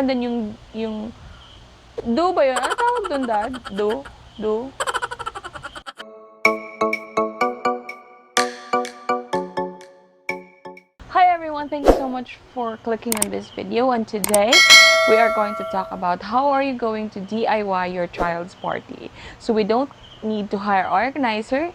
meron din yung do ba yun? Ano tawag doon, Dad? Do? Hi everyone, thank you so much for clicking on this video, and today we are going to talk about how are you going to DIY your child's party. So we don't need to hire an organizer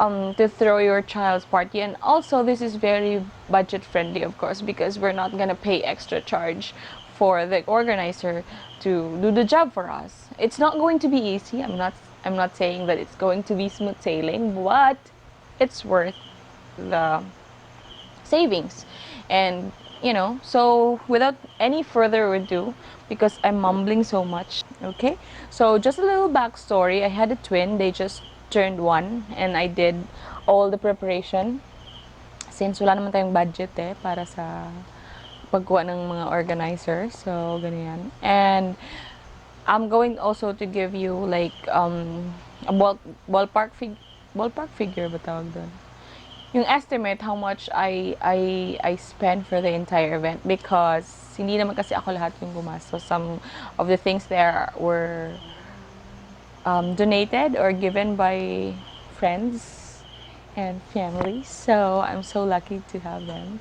to throw your child's party, and also this is very budget friendly, of course, because we're not gonna pay extra charge for the organizer to do the job for us. It's not going to be easy. I'm not saying that it's going to be smooth sailing, but it's worth the savings. And so without any further ado, because I'm mumbling so much, okay, so just a little backstory. I had a twin. They just turned 1, and I did all the preparation since wala naman tayong budget para sa pagkuha ng mga organizer. So ganyan. And I'm going also to give you like a ballpark figure ba tawag doon? Yung estimate how much I spend for the entire event, because hindi naman kasi ako lahat yung gumastos. Some of the things there were donated or given by friends and family, so I'm so lucky to have them.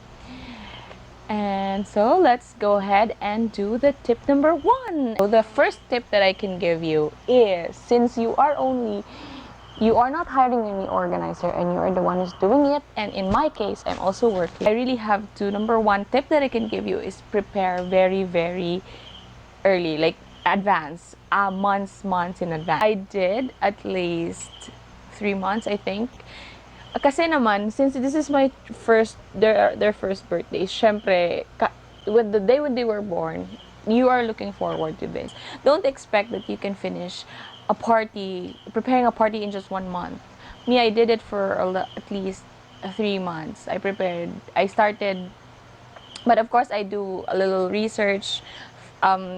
And so let's go ahead and do the tip number 1. So the first tip that I can give you is, since you are not hiring any organizer and you are the one who's doing it, and in my case I'm also working, I really have to, number 1 tip that I can give you is prepare very, very early, like advance, months in advance. I did at least 3 months, I think. Kasi naman, since this is my their first birthday, syempre, with the day when they were born, you are looking forward to this. Don't expect that you can finish preparing a party in just 1 month. Me, I did it for at least 3 months. I started, but of course I do a little research,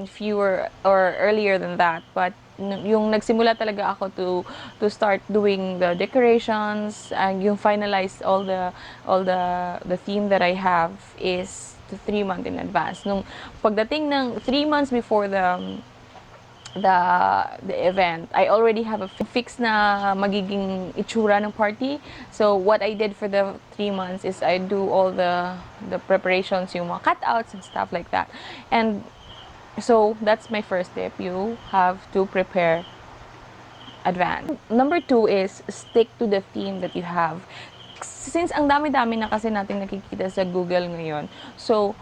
fewer or earlier than that. But yung nagsimula talaga ako to start doing the decorations, and yung finalize all the theme that I have is 3 months in advance. Nung pagdating ng 3 months before the event, I already have a fixed na magiging itsura ng party. So what I did for the 3 months is I do all the preparations, yung mga cutouts and stuff like that. And so that's my first tip. You have to prepare advance. Number 2 is stick to the theme that you have. Since ang dami-dami na kasi nating nakikita sa Google ngayon, so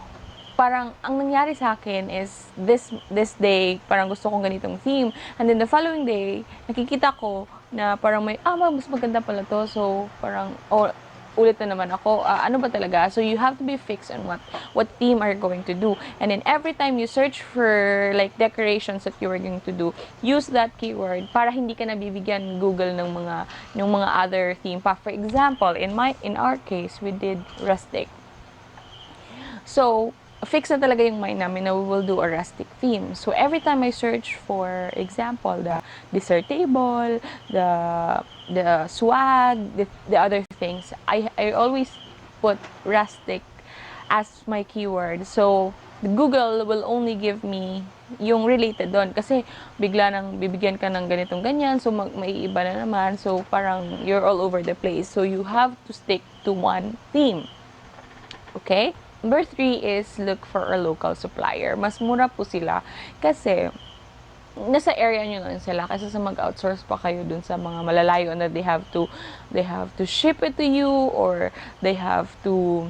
parang ang nangyari sa akin is this day parang gusto kong ganitong theme, and then the following day nakikita ko na parang mas maganda pala to, so parang ulit na naman ako, ano ba talaga? So you have to be fixed on what theme are you going to do, and then every time you search for like decorations that you are going to do, use that keyword para hindi ka nabibigyan Google ng mga other theme pa. For example, in our case, we did rustic. So fix na talaga yung mind namin na we will do a rustic theme. So every time I search, for example, the dessert table, the swag, the other things, I always put rustic as my keyword. So Google will only give me yung related doon, kasi bigla nang bibigyan ka ng ganitong ganyan, so may iba na naman, so parang you're all over the place. So you have to stick to one theme. Okay? Number 3 is look for a local supplier. Mas mura po sila kasi nasa area nyo lang sila, kasi sa mag-outsource pa kayo dun sa mga malalayo na they have to ship it to you, or they have to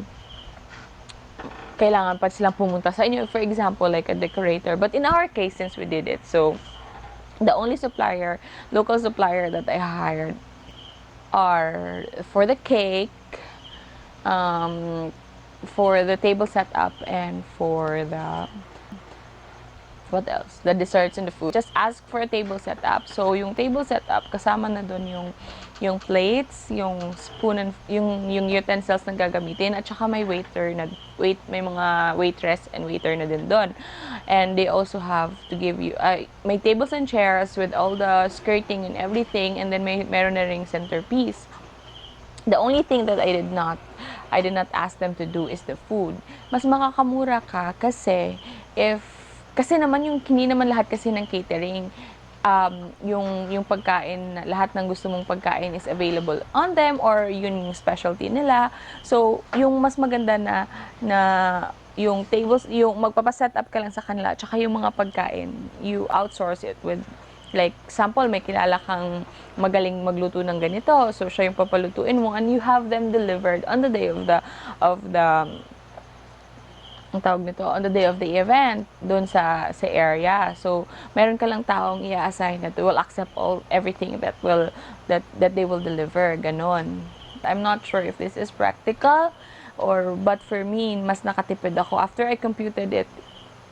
kailangan pa silang pumunta sa inyo, for example, like a decorator. But in our case, since we did it, so the only local supplier that I hired are for the cake, for the table setup, and for what else? The desserts and the food. Just ask for a table setup. So yung table setup, kasama na doon yung plates, yung spoon, and yung utensils na gagamitin, at saka may may mga waitress and waiter na din doon. And they also have to give you may tables and chairs with all the skirting and everything, and then meron na ring centerpiece. The only thing that I did not ask them to do is the food. Mas makakamura ka kasi if Kasi naman hindi naman lahat kasi ng catering, yung pagkain, lahat ng gusto mong pagkain is available on them or yun yung specialty nila. So, yung mas maganda na yung tables, yung magpapaset up ka lang sa kanila, tsaka yung mga pagkain, you outsource it with, like, sample, may kilala kang magaling magluto ng ganito, so siya yung papalutuin mo, and you have them delivered on the day of the ang tawag nito, on the day of the event, doon sa area. So, meron ka lang taong i-assign that will accept everything that they will deliver, ganon. I'm not sure if this is practical, but for me, mas nakatipid ako. After I computed it,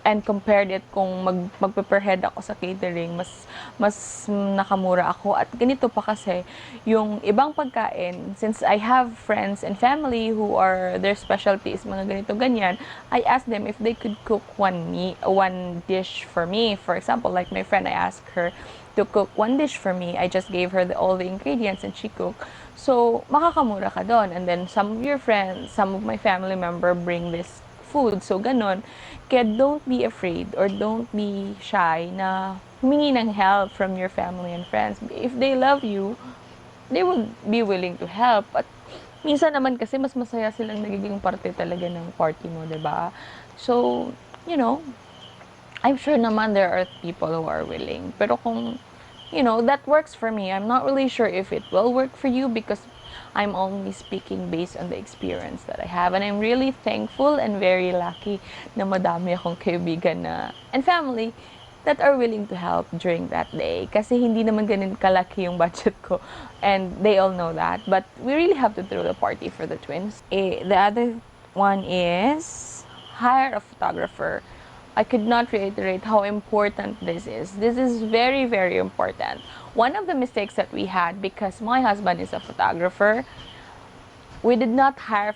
and compared it kung magpe-per head ako sa catering, mas nakamura ako. At ganito pa kasi, yung ibang pagkain, since I have friends and family who are, their specialties, mga ganito, ganyan, I asked them if they could cook one dish for me. For example, like my friend, I asked her to cook one dish for me. I just gave her all the ingredients and she cooked. So, makakamura ka doon. And then, some of your friends, some of my family member bring this food. So, ganon. Kaya don't be afraid or don't be shy na humingi ng help from your family and friends. If they love you, they will be willing to help. At minsan naman kasi mas masaya silang nagiging parte talaga ng party mo, 'di ba? So, I'm sure naman there are people who are willing. Pero kung, that works for me, I'm not really sure if it will work for you because I'm only speaking based on the experience that I have. And I'm really thankful and very lucky na madami akong kaibigan and family that are willing to help during that day. Kasi hindi naman ganun kalaki yung budget ko. And they all know that. But we really have to throw the party for the twins. The other one is hire a photographer. I could not reiterate how important this is. This is very, very important. One of the mistakes that we had, because my husband is a photographer, we did not hire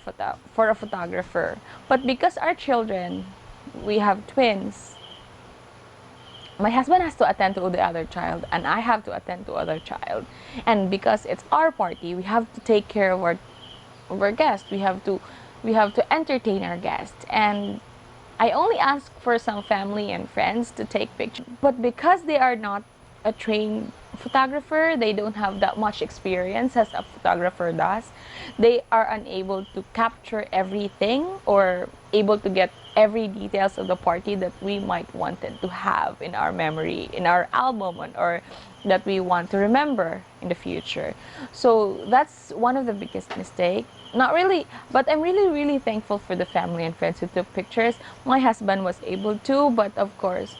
for a photographer. But because our children, we have twins, my husband has to attend to the other child, and I have to attend to other child. And because it's our party, we have to take care of our guests. We have to entertain our guests. And I only ask for some family and friends to take pictures. But because they are not a trained photographer, they don't have that much experience as a photographer does, they are unable to capture everything or able to get every details of the party that we might wanted to have in our memory, in our album, or that we want to remember in the future. So that's one of the biggest mistakes. Not really, but I'm really, really thankful for the family and friends who took pictures. My husband was able to, but of course,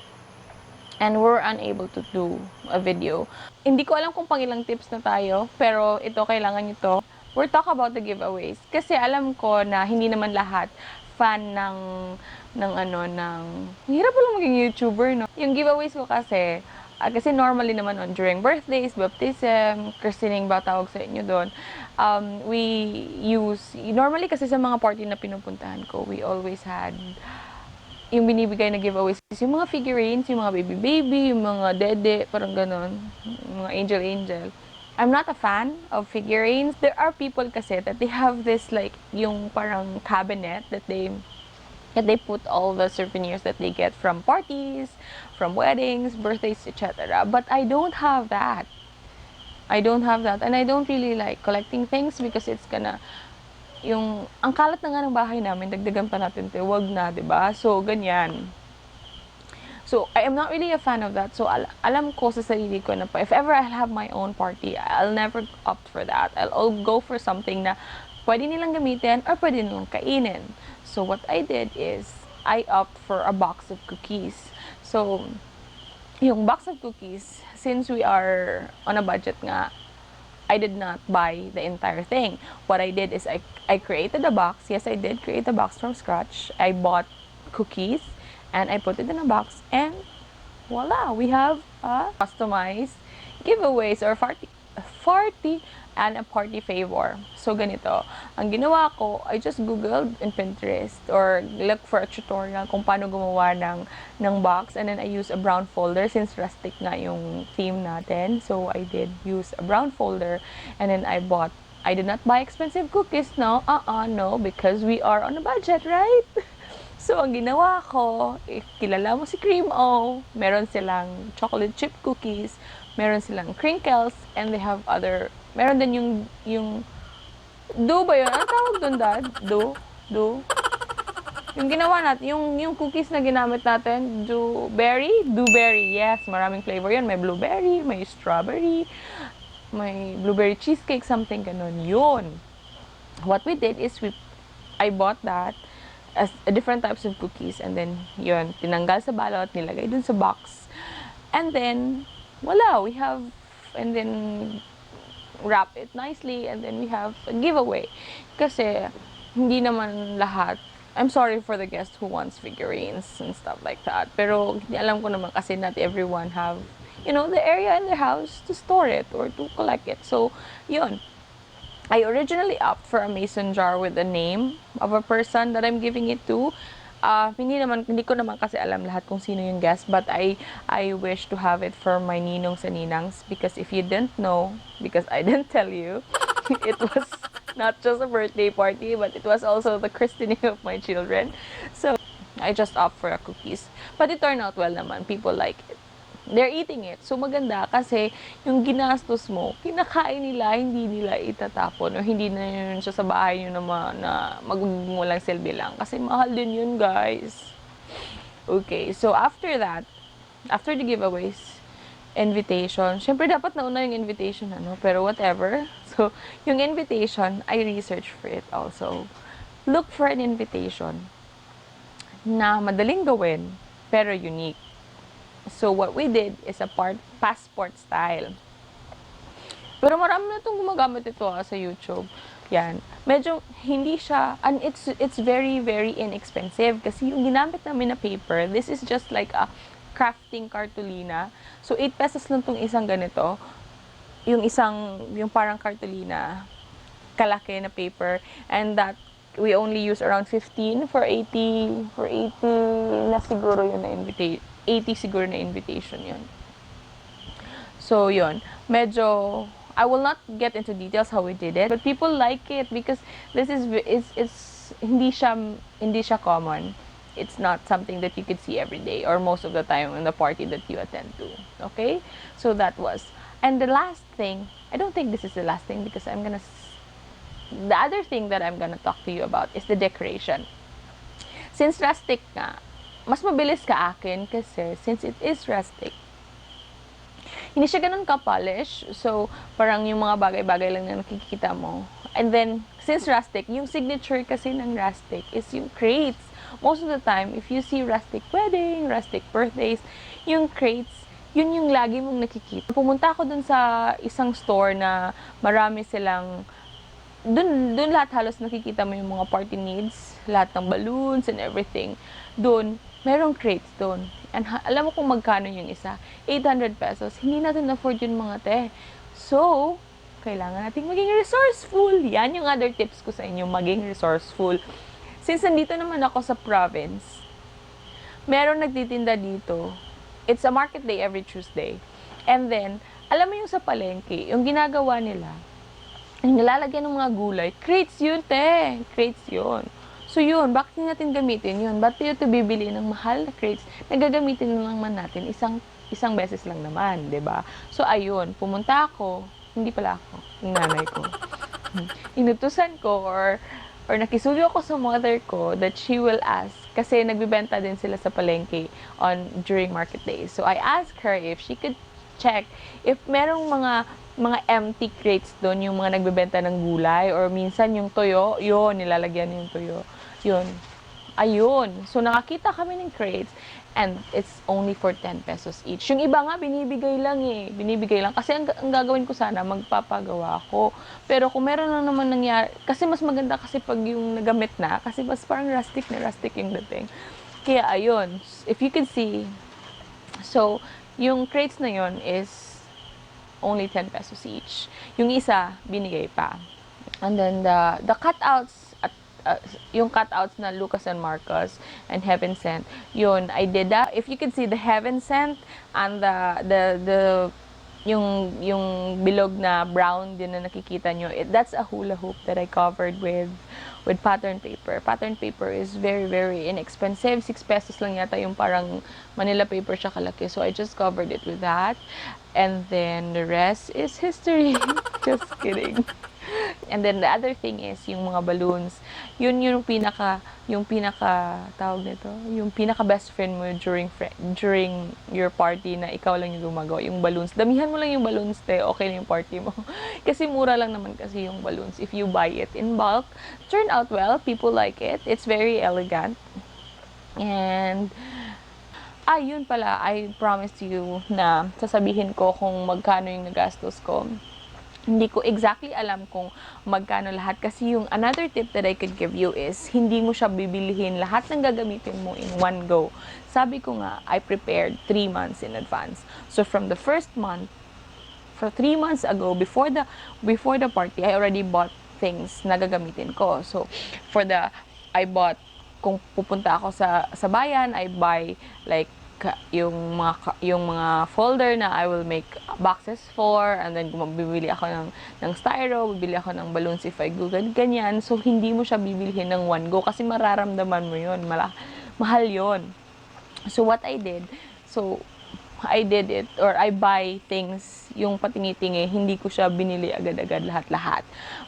and we're unable to do a video. Hindi ko alam kung pangilang tips na tayo, pero ito, kailangan nyo to. We'll talk about the giveaways. Kasi alam ko na hindi naman lahat fan hirap pa lang maging YouTuber, no? Yung giveaways ko kasi normally naman during birthdays, baptism, christening ba tawag sa inyo doon, normally kasi sa mga party na pinupuntahan ko, we always had yung binibigay na giveaways, yung mga figurines, yung mga baby, yung mga dede, parang ganon, mga angel. I'm not a fan of figurines. There are people kasi that they have this like, yung parang cabinet that they put all the souvenirs that they get from parties, from weddings, birthdays, etc. But I don't have that. And I don't really like collecting things because it's gonna, ang kalat na nga ng bahay namin, dagdagan pa natin, wag na, diba? So, ganyan. So, I am not really a fan of that. So, alam ko sa sarili ko na if ever I'll have my own party, I'll never opt for that. I'll go for something na pwede nilang gamitin or pwede nilang kainin. So, what I did is, I opt for a box of cookies. So, yung box of cookies, since we are on a budget nga, I did not buy the entire thing. What I did is I created a box. Yes, I did create a box from scratch. I bought cookies and I put it in a box, and voila, we have a customized giveaways or party and a party favor. So ganito, ang ginawa ko, I just googled in Pinterest or look for a tutorial kung paano gumawa ng box, and then I use a brown folder since rustic nga yung theme natin. So I did use a brown folder, and then I did not buy expensive cookies, no, no, because we are on a budget, right? So, ang ginawa ko, if kilala mo si Cream O, meron silang chocolate chip cookies, meron silang crinkles, and they have other, meron din yung do ba yun? Ano tawag doon, Dad? Do? Yung ginawa natin, yung cookies na ginamit natin, Dewberry, yes, maraming flavor yun. May blueberry, may strawberry, may blueberry cheesecake, something ganun. Yun. What we did is I bought that as different types of cookies, and then yun, tinanggal sa balot, nilagay dun sa box. And then, voila, and then wrap it nicely, and then we have a giveaway. Kasi, hindi naman lahat. I'm sorry for the guest who wants figurines and stuff like that. Pero, hindi alam ko naman kasi not everyone have, the area in their house to store it or to collect it. So, yun. I originally opted for a mason jar with the name of a person that I'm giving it to. Hindi ko naman kasi alam lahat kung sino yung guest, but I wish to have it for my ninongs and ninangs, because if you didn't know, because I didn't tell you, it was not just a birthday party, but it was also the christening of my children. So I just opt for a cookies. But it turned out well naman. People like it. They're eating it. So, maganda kasi yung ginastos mo, kinakain nila, hindi nila itatapon o hindi na yun siya sa bahay nyo na magiging walang silbi lang. Kasi mahal din yun, guys. Okay, so after that, after the giveaways, invitation, syempre dapat nauna yung invitation, pero whatever. So, yung invitation, I researched for it also. Look for an invitation na madaling gawin, pero unique. So, what we did is a passport style. Pero marami na itong gumagamit ito sa YouTube. Yan. Medyo hindi siya, and it's very, very inexpensive. Kasi yung ginamit namin na paper, this is just like a crafting cartolina. So, 8 pesos lang itong isang ganito. Yung parang cartolina, kalaki na paper. And that, we only use around 15 for 80 na siguro yun na invitation. 80 siguro na invitation yun. So, yun. Medyo, I will not get into details how we did it, but people like it because this is hindi siya common. It's not something that you could see every day or most of the time in the party that you attend to. Okay? So, that was. And the last thing, I don't think this is the last thing because the other thing that I'm gonna talk to you about is the decoration. Since rustic nga, mas mabilis ka akin kasi since it is rustic, hindi siya ganun ka-polish. So, parang yung mga bagay-bagay lang na nakikita mo. And then, since rustic, yung signature kasi ng rustic is yung crates. Most of the time, if you see rustic wedding, rustic birthdays, yung crates, yun yung lagi mong nakikita. Pumunta ako dun sa isang store na marami silang dun lahat halos nakikita mo yung mga party needs, lahat ng balloons and everything. Dun, merong crates dun. And alam mo kung magkano yung isa? 800 pesos. Hindi natin afford yun mga te. So, kailangan nating maging resourceful. Yan yung other tips ko sa inyo, maging resourceful. Since nandito naman ako sa province, merong nagtitinda dito. It's a market day every Tuesday. And then, alam mo yung sa palengke, yung ginagawa nila, yung nilalagyan ng mga gulay, crates yun, te. Crates yun. So yun, bakit natin gamitin yun? Ba't ito bibili ng mahal na crates? Nagagamitin naman natin isang beses lang naman, 'di ba? So ayun, pumunta ako, hindi pala ako, yung nanay ko. Inutusan ko or nakisuyo ako sa mother ko that she will ask kasi nagbebenta din sila sa palengke during market days. So I asked her if she could check if merong mga empty crates doon, yung mga nagbebenta ng gulay or minsan yung toyo, yun, nilalagyan yung toyo. Yun. Ayun. So, nakakita kami ng crates and it's only for 10 pesos each. Yung iba nga, binibigay lang eh. Binibigay lang. Kasi ang gagawin ko sana, magpapagawa ako. Pero kung meron na naman nangyari, kasi mas maganda kasi pag yung nagamit na, kasi mas parang rustic yung dating. Kaya, ayun. If you could see, so, yung crates na yun is only 10 pesos each. Yung isa, binigay pa. And then, the cutouts, yung cutouts na Lucas and Marcos and Heaven Sent, yun, I did that. If you could see the Heaven Sent and the yung bilog na brown din na nakikita nyo, that's a hula hoop that I covered with pattern paper. Pattern paper is very, very inexpensive. 6 pesos lang yata yung parang Manila paper siya kalaki. So, I just covered it with that. And then, the rest is history. Just kidding. And then the other thing is yung mga balloons. Yun yung pinaka tawag nito, yung pinaka best friend mo during your party na ikaw lang yung gumagawa, yung balloons. Damihan mo lang yung balloons, okay na yung party mo. Kasi mura lang naman kasi yung balloons if you buy it in bulk. Turn out well, people like it. It's very elegant. And yun pala, I promised you na sasabihin ko kung magkano yung nagastos ko. Hindi ko exactly alam kung magkano lahat kasi yung another tip that I could give you is hindi mo siya bibilihin lahat ng gagamitin mo in one go. Sabi ko nga, I prepared 3 months in advance. So from the first month, for 3 months ago, before the party, I already bought things na gagamitin ko. So I bought, kung pupunta ako sa bayan, I buy like yung mga folder na I will make boxes for, and then bibili ako ng styro, bibili ako ng balloons if I go ganyan. So hindi mo siya bibilhin ng one go kasi mararamdaman mo yun, mahal yun. So what I did, I did it, or I buy things yung patingi-tingi, hindi ko siya binili agad-agad lahat-lahat.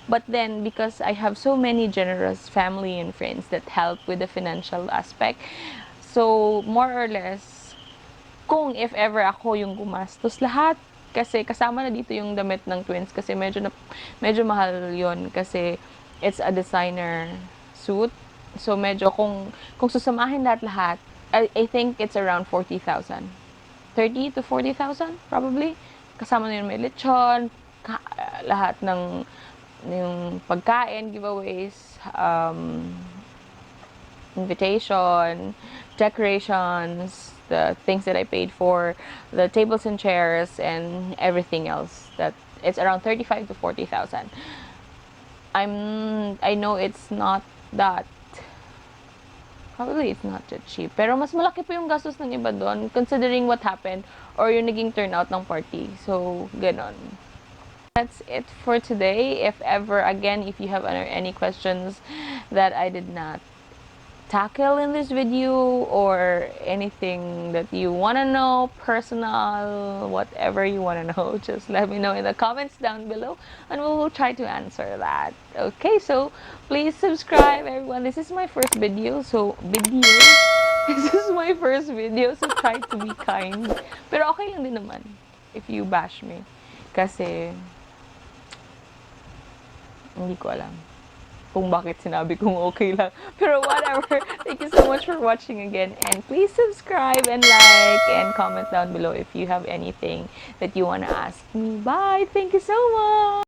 But then, because I have so many generous family and friends that help with the financial aspect, so more or less, kung if ever ako yung gumastos lahat, kasi kasama na dito yung damit ng twins kasi medyo mahal yon kasi it's a designer suit. So medyo kung susamahin lahat, I think it's around 40,000. 30 to 40,000 probably. Kasama na yun may lechon, lahat ng yung pagkain, giveaways, invitation, decorations, the things that I paid for, the tables and chairs, and everything else. That it's around 35 to 40,000. I know it's not that, probably it's not that cheap. Pero mas malaki pa yung gastos ng iba doon, considering what happened or yung naging turnout ng party. So, ganon. That's it for today. If ever, again, if you have any questions that I did not tackle in this video or anything that you want to know, personal, whatever you want to know, just let me know in the comments down below and we will try to answer that. Okay, so please subscribe, everyone. This is my first video, this is my first video, so try to be kind. Pero okay lang din naman if you bash me kasi hindi ko alam kung bakit sinabi kong okay lang. Pero whatever. Thank you so much for watching again. And please subscribe and like and comment down below if you have anything that you want to ask me. Bye! Thank you so much!